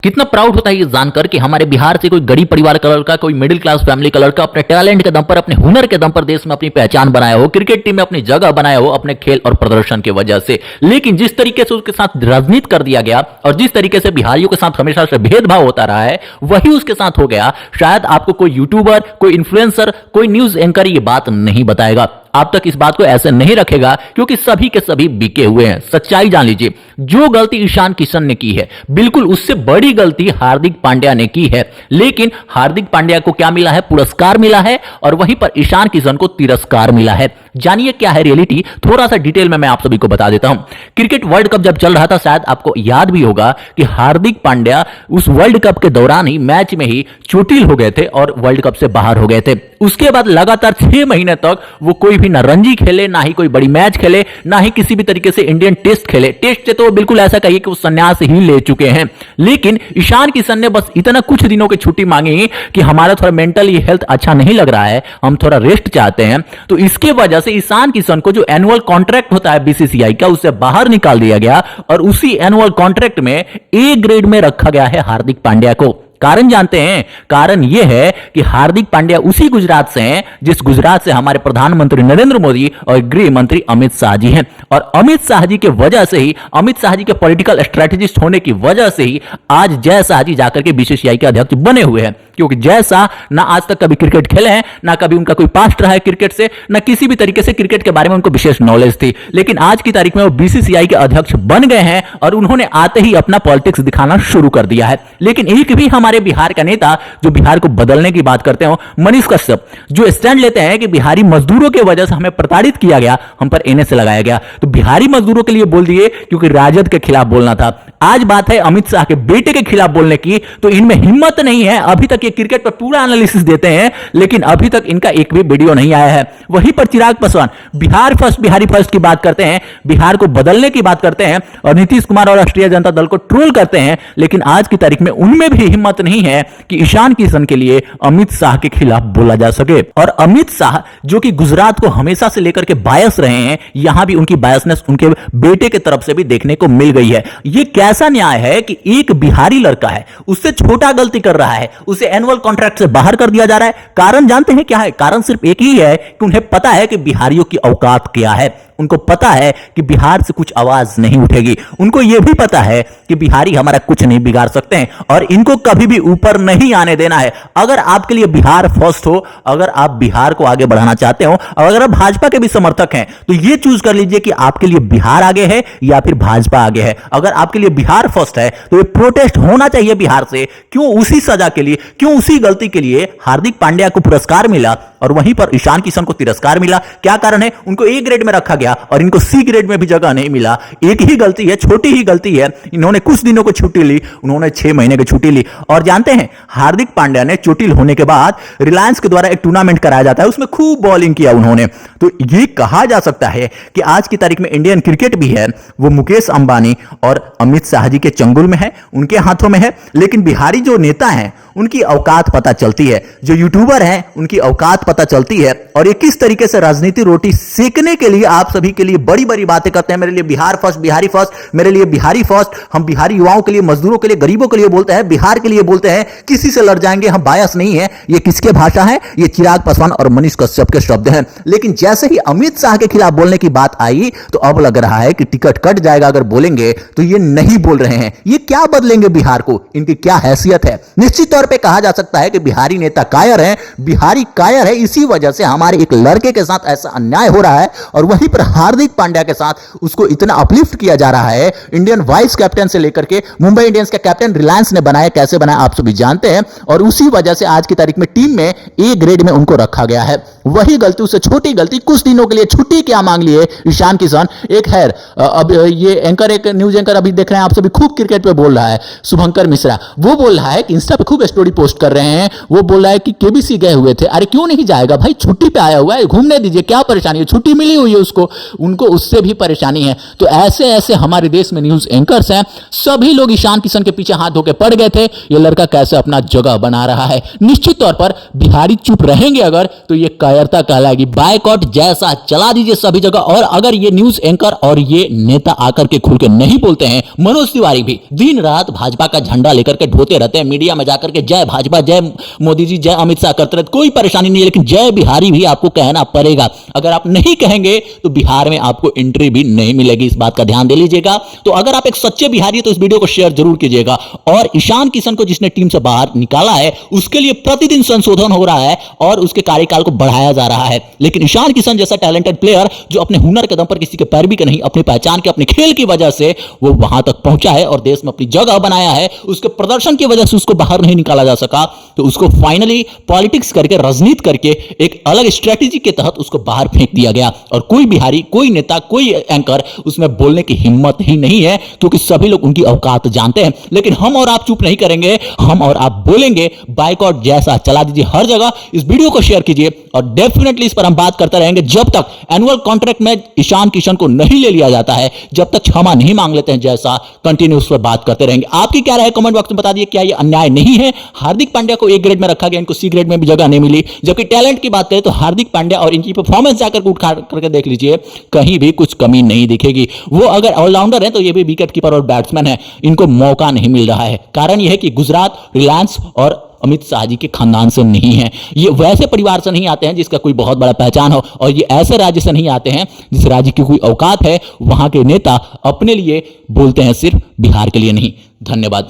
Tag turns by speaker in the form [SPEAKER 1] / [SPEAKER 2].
[SPEAKER 1] कितना प्राउड होता है ये जानकर कि हमारे बिहार से कोई गरीब परिवार का लड़का, कोई मिडिल क्लास फैमिली का लड़का अपने टैलेंट के दम पर, अपने हुनर के दम पर देश में अपनी पहचान बनाया हो, क्रिकेट टीम में अपनी जगह बनाया हो अपने खेल और प्रदर्शन की वजह से। लेकिन जिस तरीके से उसके साथ राजनीति कर दिया गया और जिस तरीके से बिहारियों के साथ हमेशा से भेदभाव होता रहा है, वही उसके साथ हो गया। शायद आपको कोई यूट्यूबर, कोई इन्फ्लुएंसर, कोई न्यूज एंकर ये बात नहीं बताएगा, आप तक इस बात को ऐसे नहीं रखेगा, क्योंकि सभी के सभी बिके हुए हैं। सच्चाई जान लीजिए, जो गलती ईशान किशन ने की है, बिल्कुल उससे बड़ी गलती हार्दिक पांड्या ने की है। लेकिन हार्दिक पांड्या को क्या मिला है? पुरस्कार मिला है, और वहीं पर ईशान किशन को तिरस्कार मिला है। जानिए क्या है रियलिटी, थोड़ा सा डिटेल में मैं आप सभी को बता देता हूं। क्रिकेट वर्ल्ड कप जब चल रहा था, शायद आपको याद भी होगा कि हार्दिक पांड्या उस वर्ल्ड कप के दौरान ही मैच में ही चोटिल हो गए थे और वर्ल्ड कप से बाहर हो गए थे। उसके बाद लगातार 6 महीने तक वो कोई भी ना रणजी खेले, ना ही कोई बड़ी मैच खेले, ना ही किसी भी तरीके से इंडियन टेस्ट खेले। टेस्ट से तो बिल्कुल ऐसा कहिए कि वो संन्यास ही ले चुके हैं। लेकिन ईशान किशन ने बस इतना कुछ दिनों की छुट्टी मांगी कि हमारा थोड़ा मेंटली हेल्थ अच्छा नहीं लग रहा है, हम थोड़ा रेस्ट चाहते हैं। तो इसके वजह से ईशान किशन को जो एनुअल कॉन्ट्रैक्ट होता है बीसीसीआई का, उससे बाहर निकाल दिया गया और उसी एनुअल कॉन्ट्रैक्ट में ए ग्रेड में रखा गया है हार्दिक पांड्या को। कारण जानते हैं? कारण यह है कि हार्दिक पांड्या उसी गुजरात से हैं जिस गुजरात से हमारे प्रधानमंत्री नरेंद्र मोदी और गृह मंत्री अमित शाह जी हैं। और अमित शाह जी के वजह से ही, अमित शाह जी के पॉलिटिकल स्ट्रेटेजिस्ट होने की वजह से ही आज जय शाह जी जाकर के बीसीसीआई के अध्यक्ष बने हुए हैं। क्योंकि जय शाह ना आज तक कभी क्रिकेट खेले हैं, ना कभी उनका कोई पास्ट रहा है क्रिकेट से, ना किसी भी तरीके से क्रिकेट के बारे में उनको विशेष नॉलेज थी। लेकिन आज की तारीख में वो बीसीसीआई के अध्यक्ष बन गए हैं और उन्होंने आते ही अपना पॉलिटिक्स दिखाना शुरू कर दिया है। लेकिन एक भी हमारे बिहार का नेता जो बिहार को बदलने की बात करते हो, मनीष कश्यप, जो स्टैंड लेते हैं कि बिहारी मजदूरों की वजह से हमें प्रताड़ित किया गया, हम पर एनएसए लगाया गया, तो बिहारी मजदूरों के लिए बोल दिए क्योंकि राजद के खिलाफ बोलना था। आज बात है अमित शाह के बेटे के खिलाफ बोलने की, तो इनमें हिम्मत नहीं है। अभी तक ये क्रिकेट पर पूरा एनालिसिस देते हैं, लेकिन अभी तक इनका एक भी वीडियो नहीं आया है। वहीं पर चिराग पासवान बिहार फर्स्ट, बिहारी फर्स्ट की बात करते हैं, बिहार को बदलने की बात करते हैं और नीतीश कुमार और राष्ट्रीय जनता दल को ट्रोल करते हैं। लेकिन आज की तारीख में उनमें भी हिम्मत नहीं है कि ईशान किशन के लिए अमित शाह के खिलाफ बोला जा सके। और अमित शाह जो कि गुजरात को हमेशा से लेकर के बायस रहे हैं, यहां भी उनकी बायसनेस उनके बेटे की तरफ से भी देखने को मिल गई है। यह कैसा न्याय है कि एक बिहारी लड़का है, उससे छोटा गलती कर रहा है, उसे एनुअल कॉन्ट्रैक्ट से बाहर कर दिया जा रहा है। कारण जानते हैं क्या है? कारण सिर्फ एक ही है कि उन्हें पता है कि बिहारियों की औकात क्या है। उनको पता है कि बिहार से कुछ आवाज नहीं उठेगी। उनको यह भी पता है कि बिहारी हमारा कुछ नहीं बिगाड़ सकते हैं और इनको कभी भी ऊपर नहीं आने देना है। अगर आपके लिए बिहार फर्स्ट हो, अगर आप बिहार को आगे बढ़ाना चाहते हो, और अगर आप भाजपा के भी समर्थक हैं, तो यह चूज कर लीजिए कि आपके लिए बिहार आगे है या फिर भाजपा आगे है। अगर आपके लिए बिहार फर्स्ट है तो यह प्रोटेस्ट होना चाहिए बिहार से। क्यों उसी सजा के लिए, क्यों उसी गलती के लिए हार्दिक पांड्या को पुरस्कार मिला और वहीं पर ईशान किशन को तिरस्कार मिला? क्या कारण है? उनको ए ग्रेड में रखा गया और इनको सी ग्रेड में भी जगह नहीं मिला। एक ही गलती है, छोटी ही गलती है। इन्होंने कुछ दिनों को छुट्टी ली, उन्होंने 6 महीने की छुट्टी ली। और जानते हैं, हार्दिक पांड्या ने चोटिल होने के बाद रिलायंस के द्वारा एक टूर्नामेंट कराया जाता है, उसमें खूब बॉलिंग किया उन्होंने। तो यह कहा जा सकता है कि आज की तारीख में इंडियन क्रिकेट भी है वो मुकेश अंबानी और अमित शाह जी के चंगुल में है, उनके हाथों में है। लेकिन बिहारी जो नेता हैं उनकी औकात पता चलती है, जो यूट्यूबर हैं उनकी औकात पता चलती है। और ये किस तरीके से राजनीति रोटी सेकने के लिए आप सभी के लिए बड़ी बड़ी बातें करते हैं। मेरे लिए बिहार फर्स्ट, बिहारी फर्स्ट, मेरे लिए बिहारी फर्स्ट। हम बिहारी युवाओं के लिए, मजदूरों के लिए, गरीबों के लिए बोलते हैं, बिहार के लिए बोलते हैं। किसी से लड़ जाएंगे, हम बायस नहीं है। ये किसके भाषा है? ये चिराग पासवान और मनीष कश्यप के शब्द हैं। लेकिन जैसे ही अमित शाह के खिलाफ बोलने की बात आई, तो अब लग रहा है कि टिकट कट जाएगा अगर बोलेंगे। तो ये नहीं बोल रहे हैं। ये क्या बदलेंगे बिहार को? इनकी क्या हैसियत है? निश्चित तौर पर कहा जा सकता है कि बिहारी नेता कायर हैं। बिहारी कायर है, इसी वजह से हमारे एक लड़के के साथ ऐसा अन्याय हो रहा है और वहीं पर हार्दिक पांड्या के साथ उसको इतना अपलिफ्ट किया जा रहा है। इंडियन वाइस कैप्टन से लेकर के मुंबई इंडियंस का कैप्टन रिलायंस ने बनाया, कैसे बनाया आप सभी जानते हैं। और उसी वजह से आज की तारीख में टीम में ए ग्रेड में उनको रखा गया है। वही गलती, उससे छोटी गलती, कुछ दिनों के लिए छुट्टी क्या मांग लिए ईशान किशन। एक है अब ये एंकर, एक न्यूज एंकर अभी देख रहे हैं आप सभी, खूब क्रिकेट पे बोल रहा है, शुभंकर मिश्रा। वो बोल रहा है कि इंस्टा पे खूब स्टोरी पोस्ट कर रहे हैं। वो बोल रहा है कि केबीसी गए हुए थे। अरे क्यों नहीं जाएगा भाई? छुट्टी पे आया हुआ है, घूमने दीजिए, क्या परेशानी है? छुट्टी मिली हुई है उसको, उनको उससे भी परेशानी है। तो ऐसे ऐसे हमारे देश में न्यूज एंकर्स हैं, सभी लोग ईशान किशन के पीछे हाथ धो के पड़ गए थे। ये लड़का कैसे अपना जगह बना रहा है। निश्चित तौर पर बिहारी चुप रहेंगे अगर, तो ये कायर कायरता कहलाएगी। बायकॉट जैसा चला दीजिए सभी जगह। और अगर ये न्यूज एंकर और ये नेता आकर के खुल के नहीं बोलते हैं, मनोज तिवारी भी दिन रात भाजपा का झंडा लेकर के ढोते रहते हैं, मीडिया में जाकर के जय भाजपा, जय मोदी जी, जय अमित शाह करते रहते, कोई परेशानी नहीं है, लेकिन जय बिहारी भी आपको कहना पड़ेगा। अगर आप नहीं कहेंगे तो बिहार में आपको एंट्री भी नहीं मिलेगी, इस बात का ध्यान दे लीजिएगा। तो अगर आप एक सच्चे बिहारी है तो इस वीडियो को शेयर जरूर कीजिएगा। और ईशान किशन को जिसने टीम से बाहर निकाला है उसके लिए प्रतिदिन संशोधन हो रहा है और उसके कार्यकाल को बढ़ाया जा रहा है। लेकिन ईशान किशन जैसा टैलेंटेड प्लेयर जो अपने हुनर के दम पर, किसी के पैरवी के नहीं, अपनी पहचान के, अपने खेल की वजह से वो वहां तक पहुंचा है और देश में अपनी जगह बनाया है, उसके प्रदर्शन की वजह से उसको बाहर नहीं निकाला जा सका, तो उसको फाइनली पॉलिटिक्स करके, राजनीति करके, एक अलग स्ट्रेटेजी के तहत उसको बाहर फेंक दिया गया। और कोई बिहारी, कोई नेता, कोई एंकर उसमें बोलने की हिम्मत ही नहीं है, क्योंकि सभी लोग उनकी औकात जानते हैं। लेकिन हम और आप चुप नहीं करेंगे, हम और आप बोलेंगे। बायकॉट जैसा चला दीजिए हर जगह, इस वीडियो को शेयर कीजिए और डेफिनेटली इस पर हम बात करते रहेंगे जब तक एनुअल कॉन्ट्रैक्ट में ईशान किशन को नहीं ले लिया जाता है, जब तक क्षमा नहीं मांग लेते हैं जैसा, कंटिन्यू उस पर बात करते रहेंगे। आपकी क्या राय है कमेंट बॉक्स में बता दिए। क्या यह अन्याय नहीं है? हार्दिक पांड्या को ए ग्रेड में रखा गया, इनको सी ग्रेड में भी जगह नहीं मिली। जबकि टैलेंट की बात करें तो हार्दिक पांड्या और इनकी परफॉर्मेंस जाकर उठा करके देख लीजिए, कहीं भी कुछ कमी नहीं दिखेगी। वो अगर ऑलराउंडर है तो ये भी विकेट कीपर और बैट्समैन है, इनको मौका नहीं मिल रहा है। कारण यह है कि गुजरात, रिलायंस और अमित शाह जी के खानदान से नहीं है, ये वैसे परिवार से नहीं आते हैं जिसका कोई बहुत बड़ा पहचान हो, और ये ऐसे राज्य से नहीं आते हैं जिस राज्य की कोई औकात है। वहां के नेता अपने लिए बोलते हैं, सिर्फ बिहार के लिए नहीं। धन्यवाद।